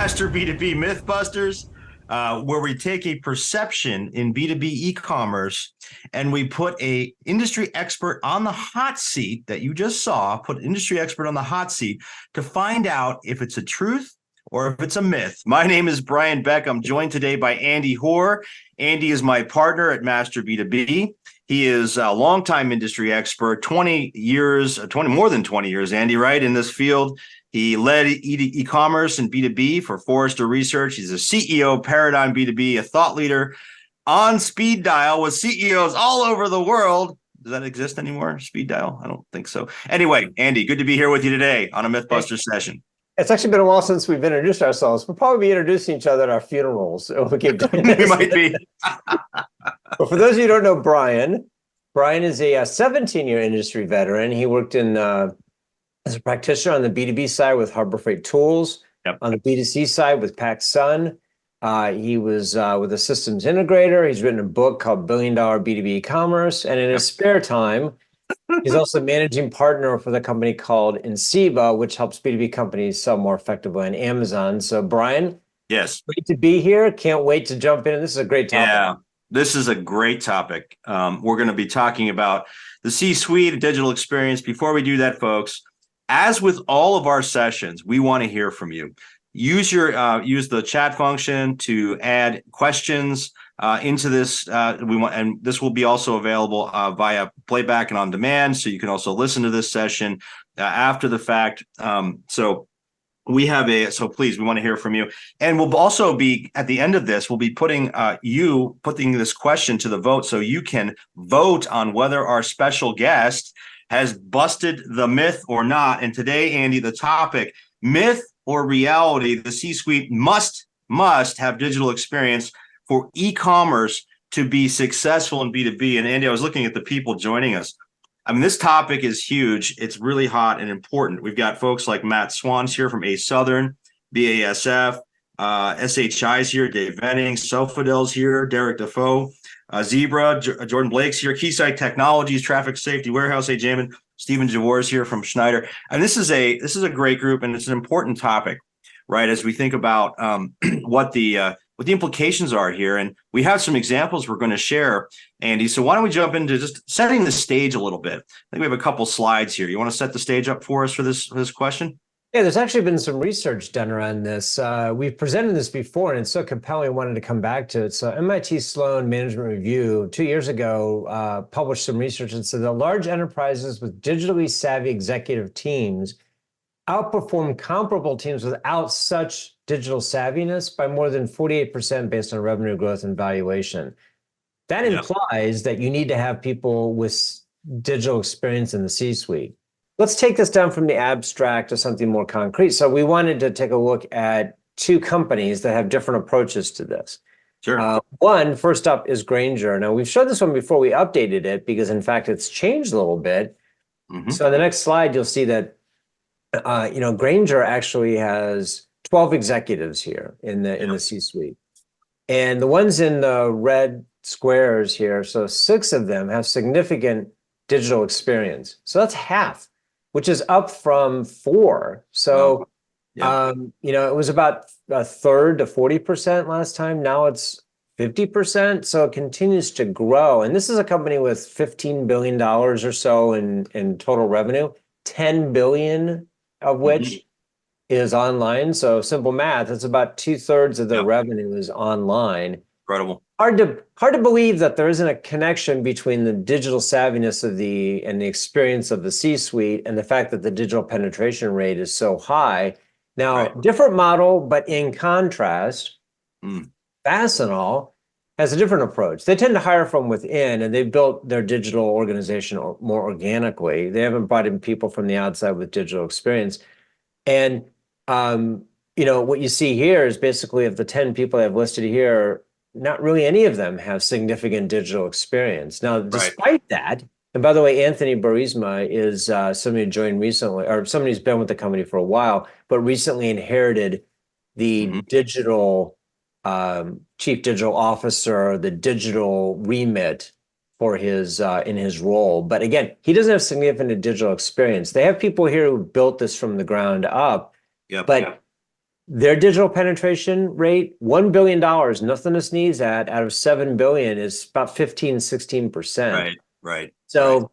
Master B2B Mythbusters, where we take a perception in B2B e-commerce and we put a industry expert on the hot seat that you just saw, put industry expert on the hot seat to find out if it's a truth or if it's a myth. My name is Brian Beck. I'm joined today by Andy Hoar. Andy is my partner at Master B2B. He is a longtime industry expert, 20 years, more than 20 years, Andy, right, in this field. He led e-commerce and B2B for Forrester Research. He's a CEO of Paradigm B2B, a thought leader on speed dial with CEOs all over the world. Does that exist anymore, speed dial? I don't think so. Anyway, Andy, good to be here with you today on a Mythbusters session. It's actually been a while since we've introduced ourselves. We'll probably be introducing each other at our funerals. We might be. But for those of you who don't know Brian is a 17-year industry veteran. He worked in as a practitioner on the B2B side with Harbor Freight Tools, on the B2C side with PacSun. He was with a systems integrator. He's written a book called $1 Billion B2B E-commerce. And in his spare time, he's also managing partner for the company called Inceva, which helps B2B companies sell more effectively on Amazon. So Brian, yes, great to be here. Can't wait to jump in. This is a great topic. Yeah, this is a great topic. We're going to be talking about the C-suite digital experience. Before we do that, folks, as with all of our sessions, we want to hear from you. Use the chat function to add questions into this. And this will be also available via playback and on demand, so you can also listen to this session after the fact. So please, we want to hear from you. And we'll also be, at the end of this, we'll be putting this question to the vote, so you can vote on whether our special guest has busted the myth or not. And today, Andy, the topic, myth or reality, the C-suite must have digital experience for e-commerce to be successful in B2B. And Andy, I was looking at the people joining us. I mean, this topic is huge. It's really hot and important. We've got folks like Matt Swan's here from A Southern, BASF, SHI's here, Dave Venning, Sofidel's here, Derek Defoe, Zebra, Jordan Blake's here, Keysight Technologies, Traffic Safety Warehouse, Jamin, Stephen Jawor's here from Schneider. And this is a great group, and it's an important topic, right? As we think about what the implications are here. And we have some examples we're going to share, Andy. So why don't we jump into just setting the stage a little bit? I think we have a couple slides here. You want to set the stage up for us for this question? Yeah, there's actually been some research done around this. We've presented this before, and it's so compelling, I wanted to come back to it. So MIT Sloan Management Review 2 years ago published some research and said that large enterprises with digitally savvy executive teams outperform comparable teams without such digital savviness by more than 48% based on revenue growth and valuation. That implies that you need to have people with digital experience in the C-suite. Let's take this down from the abstract to something more concrete. So we wanted to take a look at two companies that have different approaches to this. Sure. One, first up, is Grainger. Now, we've showed this one before. We updated it because, in fact, it's changed a little bit. Mm-hmm. So on the next slide, you'll see that Grainger actually has 12 executives here in the C-suite. And the ones in the red squares here, so 6 of them have significant digital experience. So that's half, which is up from 4. So, it was about a third to 40% last time. Now it's 50%. So it continues to grow. And this is a company with $15 billion or so in total revenue, 10 billion of which is online. So simple math, it's about 2/3 of their revenue is online. Incredible. Hard to believe that there isn't a connection between the digital savviness and the experience of the C-suite and the fact that the digital penetration rate is so high. Now, different model, but in contrast, Fastenal has a different approach. They tend to hire from within, and they've built their digital organization more organically. They haven't brought in people from the outside with digital experience. And what you see here is basically of the 10 people I've listed here, not really any of them have significant digital experience. Now, despite that, and by the way, Anthony Barisma is somebody who joined recently, or somebody who's been with the company for a while, but recently inherited the digital chief digital officer, the digital remit for his in his role. But again, he doesn't have significant digital experience. They have people here who built this from the ground up, but their digital penetration rate, $1 billion, nothing to sneeze at, out of 7 billion is about 15-16%. Right. So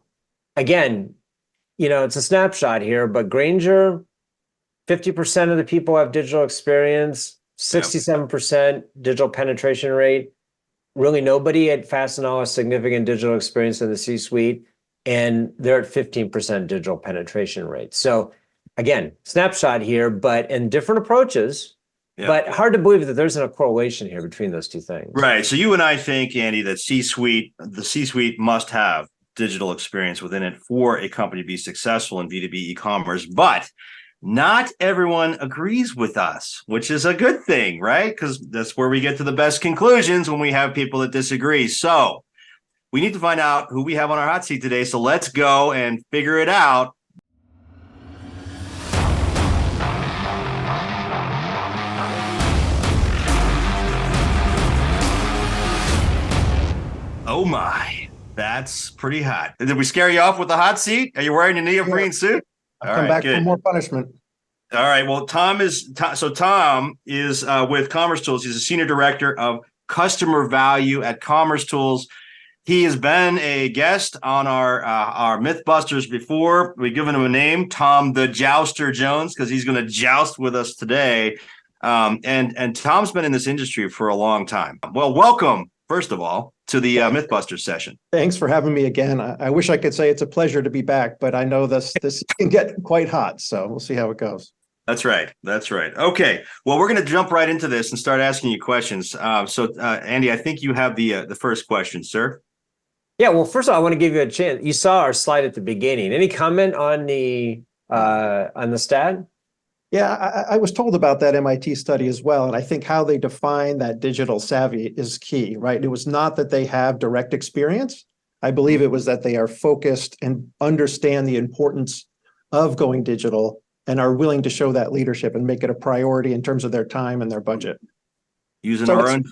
again, it's a snapshot here, but Grainger, 50% of the people have digital experience, 67% digital penetration rate. Really nobody at Fastenal has significant digital experience in the C-suite, and they're at 15% digital penetration rate. So again, snapshot here, but in different approaches, but hard to believe that there's a correlation here between those two things. Right. So you and I think, Andy, that the C-suite must have digital experience within it for a company to be successful in B2B e-commerce, but not everyone agrees with us, which is a good thing, right? Because that's where we get to the best conclusions, when we have people that disagree. So we need to find out who we have on our hot seat today. So let's go and figure it out. Oh my, that's pretty hot. Did we scare you off with the hot seat? Are you wearing a neoprene suit? I've come back for more punishment. All right. Well, Tom is with commercetools. He's a senior director of customer value at commercetools. He has been a guest on our Mythbusters before. We've given him a name, Tom the Jouster Jones, because he's going to joust with us today. And Tom's been in this industry for a long time. Well, welcome, first of all, to the Mythbusters session. Thanks for having me again. I wish I could say it's a pleasure to be back, but I know this can get quite hot, so we'll see how it goes. That's right. Okay. Well, we're going to jump right into this and start asking you questions. Andy, I think you have the first question, sir. Yeah. Well, first of all, I want to give you a chance. You saw our slide at the beginning. Any comment on the stat? Yeah, I was told about that MIT study as well, and I think how they define that digital savvy is key, right? It was not that they have direct experience. I believe it was that they are focused and understand the importance of going digital and are willing to show that leadership and make it a priority in terms of their time and their budget. Using our own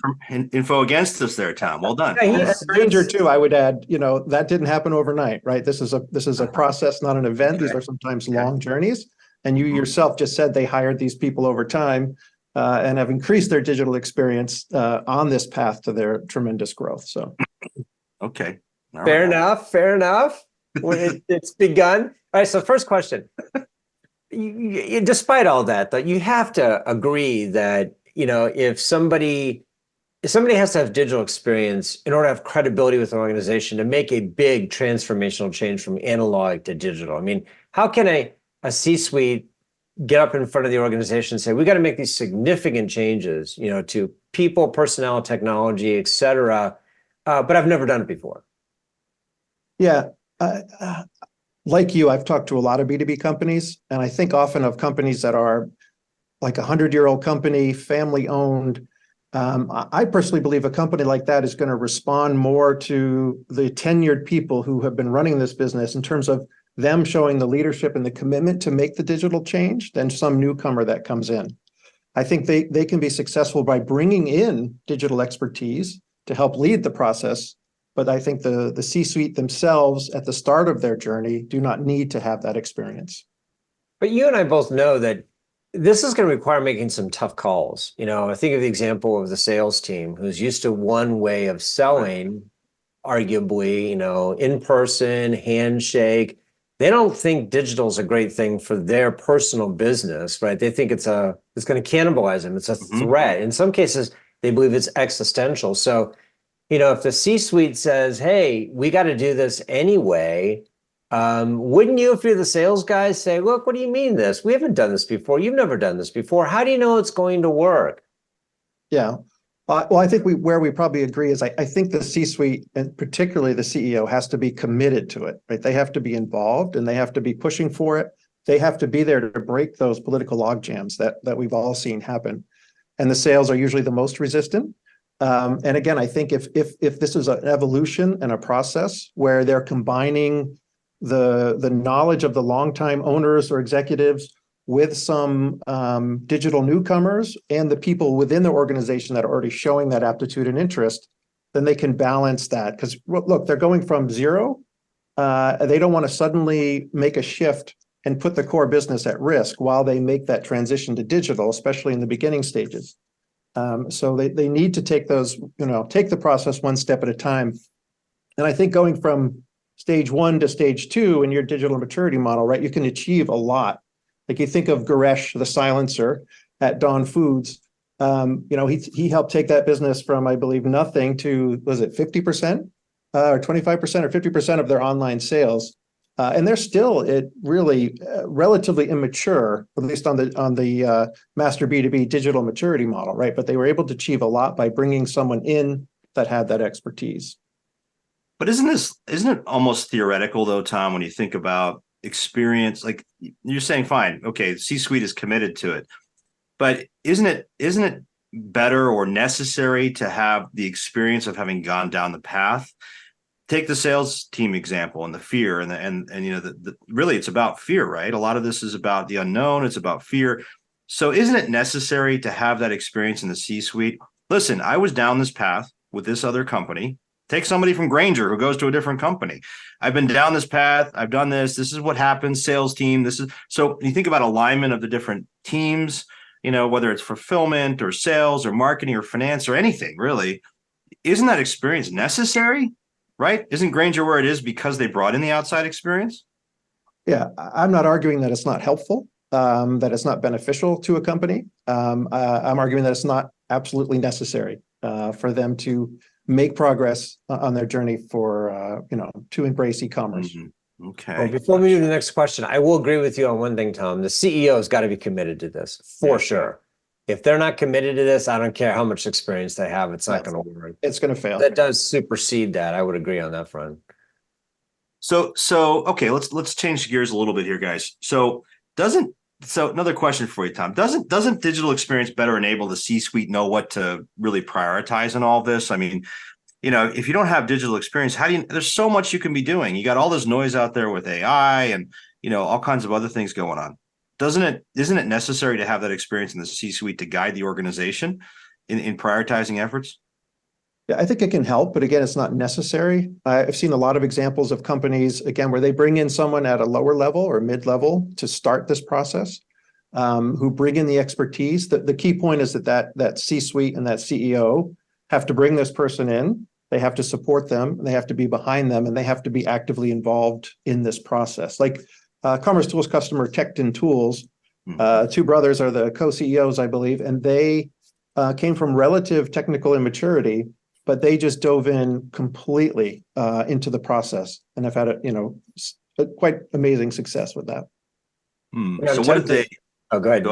info against us there, Tom. Well done. Grainger too, I would add, that didn't happen overnight, right? This is a process, not an event. These are sometimes long journeys. And you yourself just said they hired these people over time and have increased their digital experience on this path to their tremendous growth. So, okay. Fair enough. It's begun. All right. So first question. Despite all that, though, you have to agree that, if somebody has to have digital experience in order to have credibility with an organization to make a big transformational change from analog to digital. I mean, how can a C-suite get up in front of the organization and say, we got to make these significant changes, to people, personnel, technology, et cetera. But I've never done it before. Yeah. Like you, I've talked to a lot of B2B companies, and I think often of companies that are like 100-year-old company, family owned. I personally believe a company like that is going to respond more to the tenured people who have been running this business in terms of them showing the leadership and the commitment to make the digital change than some newcomer that comes in. I think they can be successful by bringing in digital expertise to help lead the process. But I think the C-suite themselves at the start of their journey do not need to have that experience. But you and I both know that this is going to require making some tough calls. I think of the example of the sales team who's used to one way of selling, arguably, in person, handshake. They don't think digital is a great thing for their personal business, right? They think it's going to cannibalize them. It's a threat. In some cases, they believe it's existential. So, if the C-suite says, hey, we got to do this anyway, wouldn't you, if you're the sales guys, say, look, what do you mean this? We haven't done this before. You've never done this before. How do you know it's going to work? Yeah. Well, I think where we probably agree is I think the C-suite, and particularly the CEO, has to be committed to it, right? They have to be involved and they have to be pushing for it. They have to be there to break those political logjams that we've all seen happen. And the sales are usually the most resistant. And again, I think if this is an evolution and a process where they're combining the knowledge of the longtime owners or executives with some digital newcomers and the people within the organization that are already showing that aptitude and interest, then they can balance that. Because look, they're going from zero. They don't want to suddenly make a shift and put the core business at risk while they make that transition to digital, especially in the beginning stages. So they need to take those, take the process one step at a time. And I think going from stage 1 to stage 2 in your digital maturity model, right, you can achieve a lot. Like you think of Goresh, the silencer at Dawn Foods. He helped take that business from, I believe, nothing to, was it 50% or 25% or 50% of their online sales. And they're still really relatively immature, at least on the master B2B digital maturity model, right? But they were able to achieve a lot by bringing someone in that had that expertise. But isn't it almost theoretical though, Tom, when you think about experience? Like you're saying, fine, okay, C-suite is committed to it, but isn't it better or necessary to have the experience of having gone down the path? Take the sales team example and the fear and really it's about fear, right? A lot of this is about the unknown. It's about fear. So isn't it necessary to have that experience in the C-suite? Listen, I was down this path with this other company. Take somebody from Grainger who goes to a different company. I've been down this path. I've done this. This is what happens. Sales team. So you think about alignment of the different teams, whether it's fulfillment or sales or marketing or finance or anything really, isn't that experience necessary? Right? Isn't Grainger where it is because they brought in the outside experience? Yeah, I'm not arguing that it's not helpful, that it's not beneficial to a company. I'm arguing that it's not absolutely necessary for them to make progress on their journey to embrace e-commerce. Mm-hmm. Okay. Well, before we move to the next question, I will agree with you on one thing, Tom. The CEO has got to be committed to this for sure. If they're not committed to this, I don't care how much experience they have. It's not going to work. It's going to fail. That does supersede that. I would agree on that front. So okay, let's change gears a little bit here, guys. So another question for you, Tom. Doesn't digital experience better enable the C-suite know what to really prioritize in all this? I mean, if you don't have digital experience, there's so much you can be doing. You got all this noise out there with AI and all kinds of other things going on. Isn't it necessary to have that experience in the C-suite to guide the organization in prioritizing efforts? Yeah, I think it can help, but again, it's not necessary. I've seen a lot of examples of companies, again, where they bring in someone at a lower level or mid-level to start this process, who bring in the expertise. The key point is that C-suite and that CEO have to bring this person in. They have to support them. They have to be behind them, and they have to be actively involved in this process. Like commercetools customer Tecton Tools, two brothers are the co-CEOs, I believe, and they came from relative technical immaturity, but they just dove in completely into the process and have had a quite amazing success with that. So what did they? Oh, go ahead. Go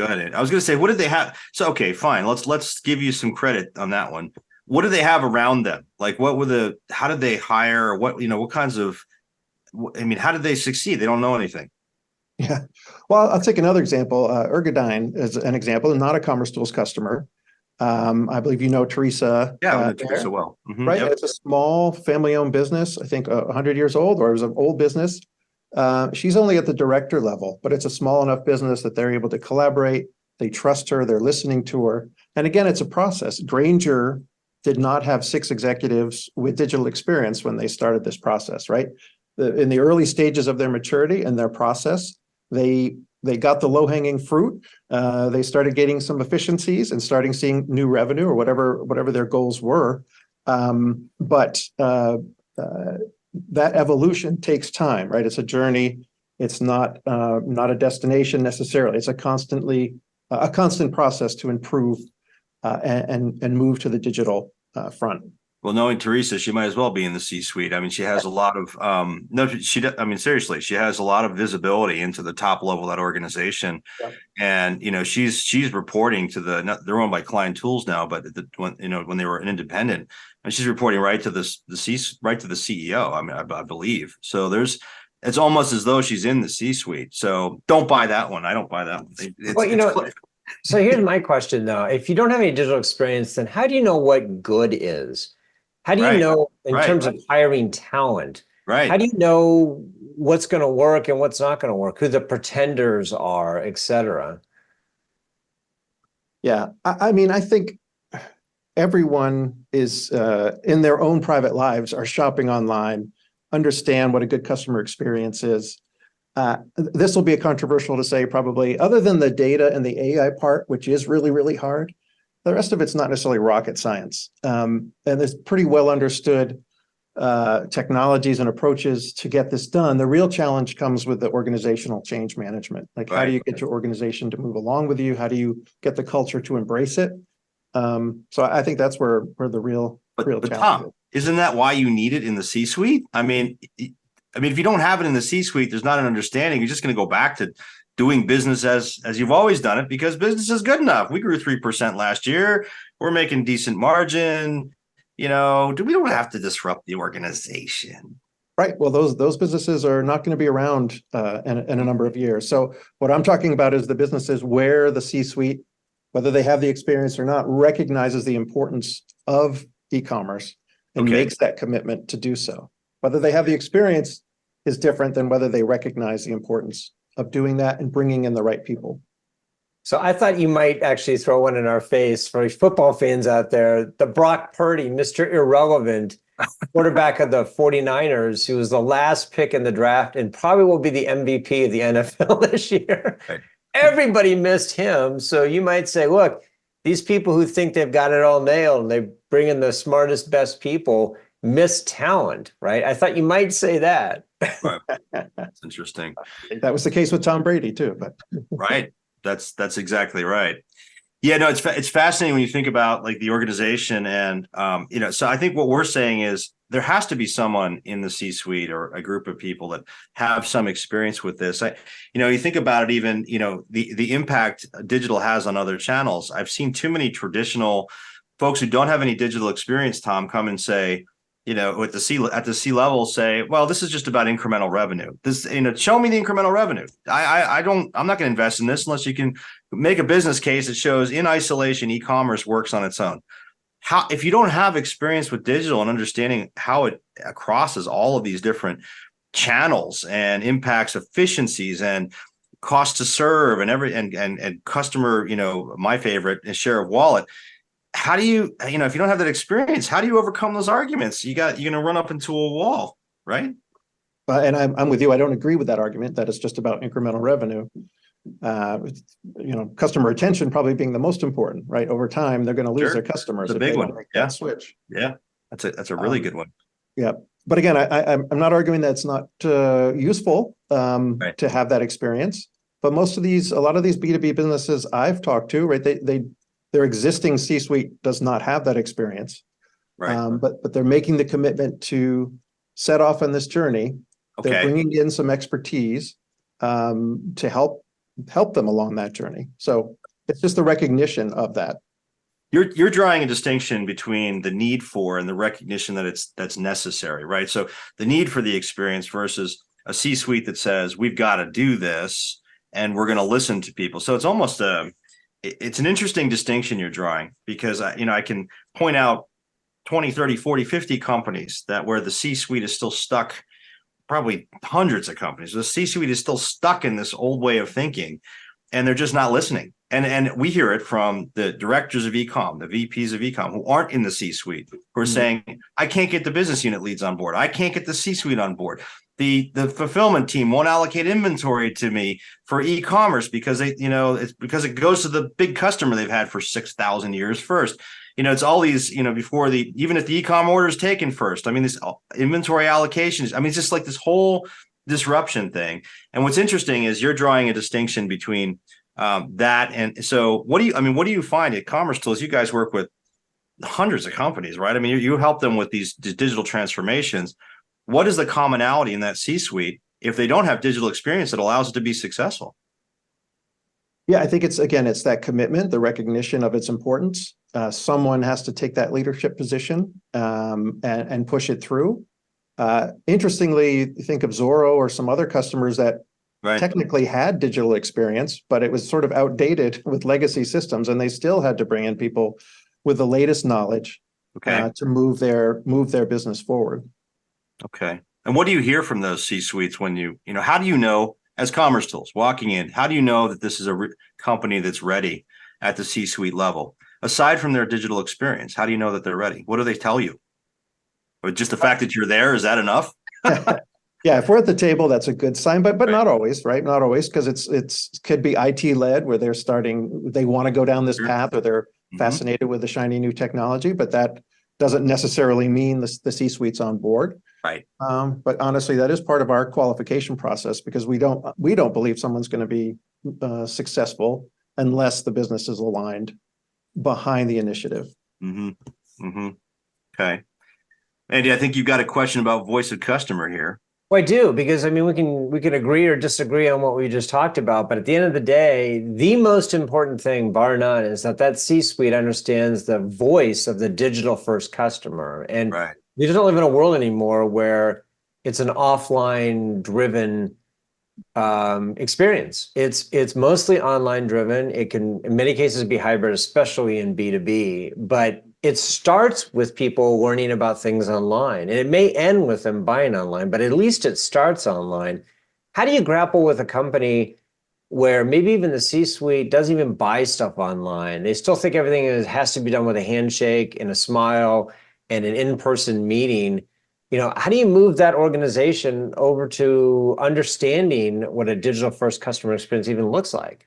ahead. I was going to say, what did they have? So okay, fine. Let's give you some credit on that one. What do they have around them? Like, how did they hire? What kinds of? I mean, how did they succeed? They don't know anything. Yeah. Well, I'll take another example. Ergodyne is an example, not a commercetools customer. I believe Teresa. Yeah, I know Teresa well. Mm-hmm, right. Yep. It's a small family-owned business. I think 100 years old, or it was an old business. She's only at the director level, but it's a small enough business that they're able to collaborate. They trust her. They're listening to her. And again, it's a process. Grainger did not have 6 executives with digital experience when they started this process, right? In the early stages of their maturity and their process, they got the low-hanging fruit. They started getting some efficiencies and starting seeing new revenue or whatever their goals were. But that evolution takes time, right? It's a journey. It's not a destination necessarily. It's a constant process to improve and move to the digital front. Well, knowing Teresa, she might as well be in the C-suite. I mean, she has a lot of seriously, she has a lot of visibility into the top level of that organization. Yeah. And she's reporting to they're owned by Client Tools now, but when they were an independent, and she's reporting right to the CEO. I mean, I believe. So it's almost as though she's in the C-suite. So don't buy that one. I don't buy that one. So here's my question though. If you don't have any digital experience, then how do you know what good is? How do you know in terms of hiring talent? Right. How do you know what's going to work and what's not going to work? Who the pretenders are, et cetera? Yeah, I mean, I think everyone is in their own private lives are shopping online, understand what a good customer experience is. This will be a controversial to say probably, other than the data and the AI part, which is really, really hard, the rest of it's not necessarily rocket science. And there's pretty well understood technologies and approaches to get this done. The real challenge comes with the organizational change management. Like, how do you get your organization to move along with you? How do you get the culture to embrace it? So I think that's where the real challenge Tom, isn't that why you need it in the C-suite? I mean, if you don't have it in the C-suite, there's not an understanding. You're just going to go back to doing business as you've always done it because business is good enough. We grew 3% last year. We're making decent margin. We don't have to disrupt the organization. Right. Well, those businesses are not going to be around in a number of years. So what I'm talking about is the businesses where the C-suite, whether they have the experience or not, recognizes the importance of e-commerce and makes that commitment to do so. Whether they have the experience is different than whether they recognize the importance of doing that and bringing in the right people. So I thought you might actually throw one in our face for football fans out there. The Brock Purdy, Mr. Irrelevant, quarterback of the 49ers, who was the last pick in the draft and probably will be the MVP of the NFL this year. Right. Everybody missed him. So you might say, look, these people who think they've got it all nailed and they bring in the smartest, best people, miss talent, right? I thought you might say that. Right. That's interesting. That was the case with Tom Brady too, but right. That's exactly right. Yeah, no, it's fascinating when you think about like the organization and so I think what we're saying is there has to be someone in the C-suite or a group of people that have some experience with this. You think about it, even the impact digital has on other channels. I've seen too many traditional folks who don't have any digital experience, Tom, come and say, at the C level say, well, this is just about incremental revenue. This, show me the incremental revenue. I'm not going to invest in this unless you can make a business case that shows in isolation e-commerce works on its own. If you don't have experience with digital and understanding how it crosses all of these different channels and impacts efficiencies and cost to serve and customer, my favorite is share of wallet. How do you, if you don't have that experience, how do you overcome those arguments? You're going to run up into a wall, right? And I'm with you. I don't agree with that argument that it's just about incremental revenue. Customer retention probably being the most important, right? Over time, they're going to lose their customers. It's a big one. Yeah, switch. Yeah, that's a really good one. Yeah, but again, I'm not arguing that it's not useful to have that experience. But a lot of these B2B businesses I've talked to, right? Their existing C-suite does not have that experience, right? But they're making the commitment to set off on this journey. Okay. They're bringing in some expertise to help them along that journey. So it's just the recognition of that. You're drawing a distinction between the need for and the recognition that that's necessary, right? So the need for the experience versus a C-suite that says we've got to do this and we're going to listen to people. So it's almost it's an interesting distinction you're drawing because I can point out 20, 30, 40, 50 companies where the C-suite is still stuck, probably hundreds of companies. The C-suite is still stuck in this old way of thinking and they're just not listening. And we hear it from the directors of e-com, the VPs of e-com who aren't in the C-suite, who are saying, I can't get the business unit leads on board. I can't get the C-suite on board. The fulfillment team won't allocate inventory to me for e-commerce because it's because it goes to the big customer they've had for 6,000 years first. It's all these, before even if the e-com order is taken first. I mean, this inventory allocations. I mean, it's just like this whole disruption thing. And what's interesting is you're drawing a distinction between that and so what do you find at commercetools? You guys work with hundreds of companies, right? I mean, you help them with these digital transformations. What is the commonality in that C-suite if they don't have digital experience that allows it to be successful? Yeah, I think it's that commitment, the recognition of its importance. Someone has to take that leadership position and push it through. Interestingly, think of Zorro or some other customers that technically had digital experience, but it was sort of outdated with legacy systems, and they still had to bring in people with the latest knowledge to move their business forward. Okay. And what do you hear from those C-suites when how do you know, as commercetools walking in, how do you know that this is a company that's ready at the C-suite level? Aside from their digital experience, how do you know that they're ready? What do they tell you? Or just the fact that you're there, is that enough? Yeah, if we're at the table, that's a good sign, but not always, right? Not always, because it's could be IT led where they want to go down this Sure. path, or they're fascinated with the shiny new technology, but that doesn't necessarily mean the C-suite's on board. Right. But honestly, that is part of our qualification process, because we don't believe someone's going to be successful unless the business is aligned behind the initiative. Okay. Andy, I think you've got a question about voice of customer here. Well, I do, because I mean, we can agree or disagree on what we just talked about, but at the end of the day, the most important thing, bar none, is that C-suite understands the voice of the digital first customer. And Right. we just don't live in a world anymore where it's an offline driven experience. It's mostly online driven. It can, in many cases, be hybrid, especially in B2B, but it starts with people learning about things online, and it may end with them buying online, but at least it starts online. How do you grapple with a company where maybe even the C-suite doesn't even buy stuff online? They still think everything has to be done with a handshake and a smile and an in-person meeting. How do you move that organization over to understanding what a digital first customer experience even looks like?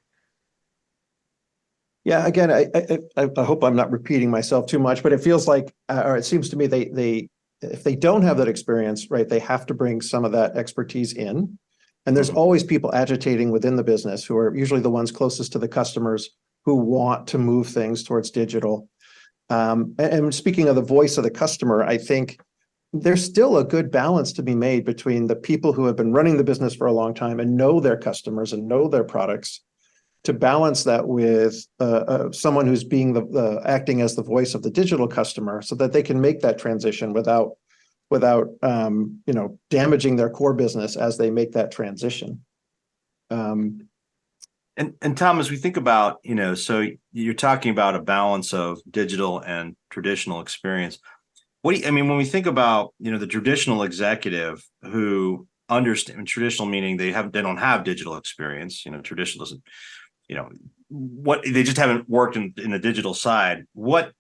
Yeah, again, I hope I'm not repeating myself too much, but it feels like, or it seems to me, they if they don't have that experience, right, they have to bring some of that expertise in. And there's always people agitating within the business who are usually the ones closest to the customers who want to move things towards digital. And speaking of the voice of the customer, I think there's still a good balance to be made between the people who have been running the business for a long time and know their customers and know their products, to balance that with someone who's being acting as the voice of the digital customer, so that they can make that transition without damaging their core business as they make that transition. And Tom, as we think about, so you're talking about a balance of digital and traditional experience. When we think about, the traditional executive who understand, traditional meaning they don't have digital experience, traditional doesn't, they just haven't worked in the digital side. What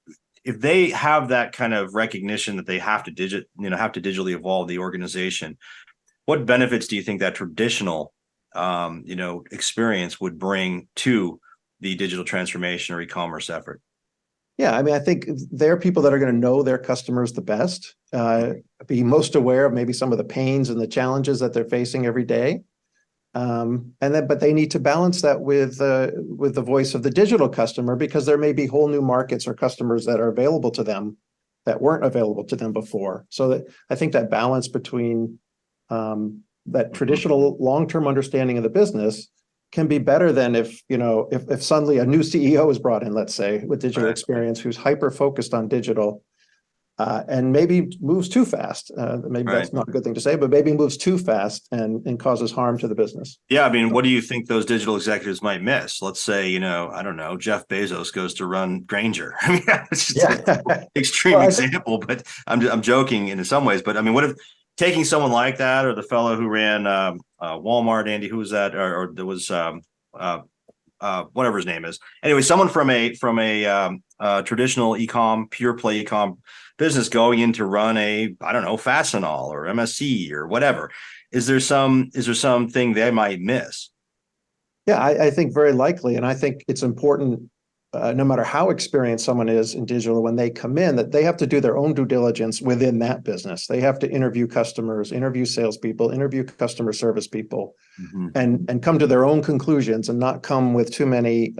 if they have that kind of recognition that they have to digitally evolve the organization? What benefits do you think that traditional experience would bring to the digital transformation or e-commerce effort? Yeah, I think they're people that are going to know their customers the best, be most aware of maybe some of the pains and the challenges that they're facing every day. But they need to balance that with the voice of the digital customer, because there may be whole new markets or customers that are available to them that weren't available to them before. So that I think that balance between that traditional long-term understanding of the business can be better than if suddenly a new CEO is brought in, let's say, with digital experience, who's hyper focused on digital. And maybe moves too fast. Maybe that's not a good thing to say, but maybe moves too fast and causes harm to the business. Yeah, what do you think those digital executives might miss? Let's say, I don't know, Jeff Bezos goes to run Grainger. It's just an extreme example, but I'm joking in some ways. But what if taking someone like that, or the fellow who ran Walmart, Andy, who was that, or there was whatever his name is. Anyway, someone from a traditional e-com, pure play e-com business going in to run I don't know, Fastenal or MSC or whatever. Is there something they might miss? Yeah, I think very likely. And I think it's important, no matter how experienced someone is in digital, when they come in, that they have to do their own due diligence within that business. They have to interview customers, interview salespeople, interview customer service people, and come to their own conclusions, and not come with too many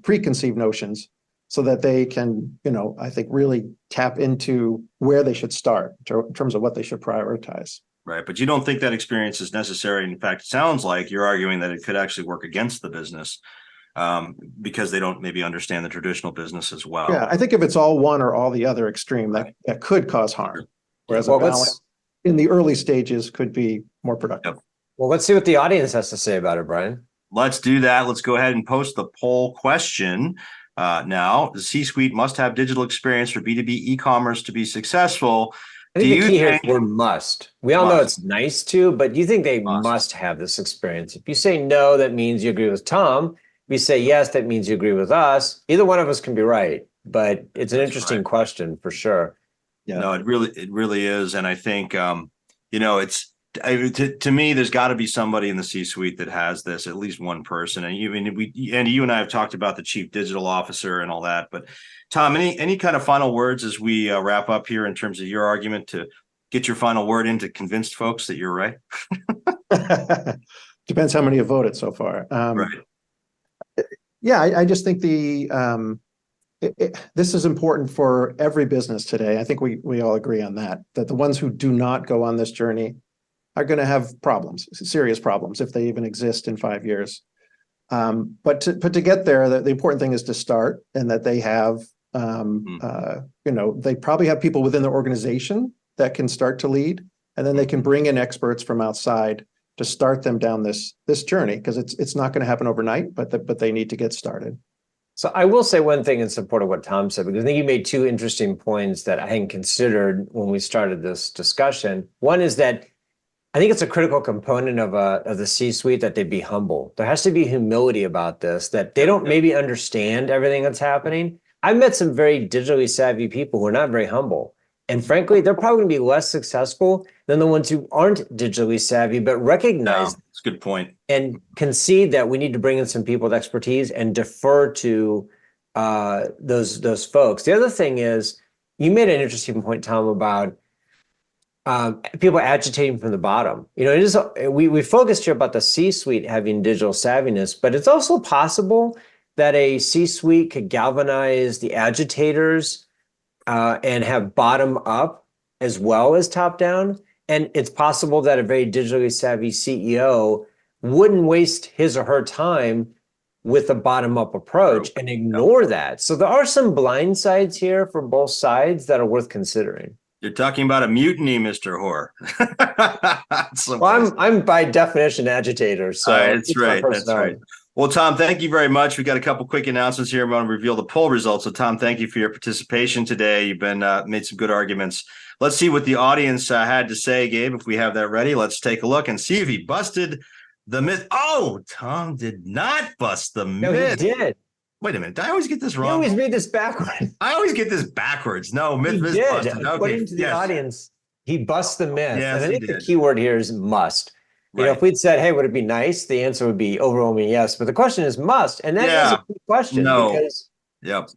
preconceived notions, so that they can, I think, really tap into where they should start in terms of what they should prioritize. Right. But you don't think that experience is necessary. In fact, it sounds like you're arguing that it could actually work against the business because they don't maybe understand the traditional business as well. Yeah, I think if it's all one or all the other extreme, that could cause harm. Whereas a balance in the early stages could be more productive. Yep. Well, let's see what the audience has to say about it, Brian. Let's do that. Let's go ahead and post the poll question. Now, the C-suite must have digital experience for B2B e-commerce to be successul. I think the key here is the word must. We all know it's nice to, but do you think they must have this experience? If you say no, that means you agree with Tom. If you say yes, that means you agree with us. Either one of us can be right, but it's an interesting question for sure. Yeah. No, it really is. And I think, to me, there's got to be somebody in the C-suite that has this, at least one person. And you and I have talked about the chief digital officer and all that. But Tom, any kind of final words as we wrap up here in terms of your argument to get your final word in to convince folks that you're right? Depends how many have voted so far. Right. Yeah, I just think this is important for every business today. I think we all agree on that the ones who do not go on this journey are going to have problems, serious problems, if they even exist in 5 years. But to get there, the important thing is to start, and that they have, they probably have people within their organization that can start to lead, and then they can bring in experts from outside to start them down this journey, because it's not going to happen overnight, but they need to get started. So I will say one thing in support of what Tom said, because I think you made two interesting points that I hadn't considered when we started this discussion. One is that I think it's a critical component of the C-suite that they be humble. There has to be humility about this, that they don't maybe understand everything that's happening. I've met some very digitally savvy people who are not very humble. And frankly, they're probably going to be less successful than the ones who aren't digitally savvy, but recognize That's a good point. and concede that we need to bring in some people with expertise and defer to those folks. The other thing is, you made an interesting point, Tom, about people agitating from the bottom. It is we focused here about the C-suite having digital savviness, but it's also possible that a C-suite could galvanize the agitators and have bottom up as well as top down. And it's possible that a very digitally savvy CEO wouldn't waste his or her time with a bottom up approach and ignore that. So there are some blind sides here for both sides that are worth considering. You're talking about a mutiny, Mr. Hoar. Well, I'm by definition agitator. So that's right. That's right. Well, Tom, thank you very much. We got a couple quick announcements here. I'm going to reveal the poll results. So, Tom, thank you for your participation today. You've been made some good arguments. Let's see what the audience had to say, Gabe. If we have that ready, let's take a look and see if he busted the myth. Oh, Tom did not bust the myth. No, he did. Wait a minute. I always get this wrong. You always read this backwards. I always get this backwards. No, myth is busted. Okay. According to the audience, he busts the myth. Yes, and I think the key word here is must. Right. If we'd said, hey, would it be nice? The answer would be overwhelming yes. But the question is must. And that is a good question. No. Because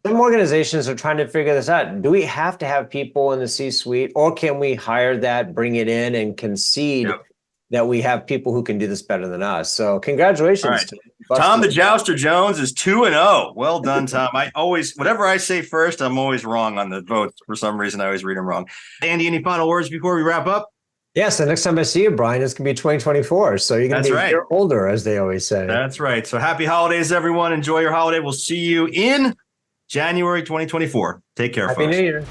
some organizations are trying to figure this out. Do we have to have people in the C-suite, or can we hire that, bring it in, and concede that we have people who can do this better than us? So congratulations. Tom the Jouster Jones is 2-0. Well done, Tom. Whatever I say first, I'm always wrong on the votes. For some reason, I always read them wrong. Andy, any final words before we wrap up? Yes, the next time I see you, Brian, it's going to be 2024. So you're going to be a year older, as they always say. That's right. So happy holidays, everyone. Enjoy your holiday. We'll see you in January 2024. Take care, folks. Happy New Year.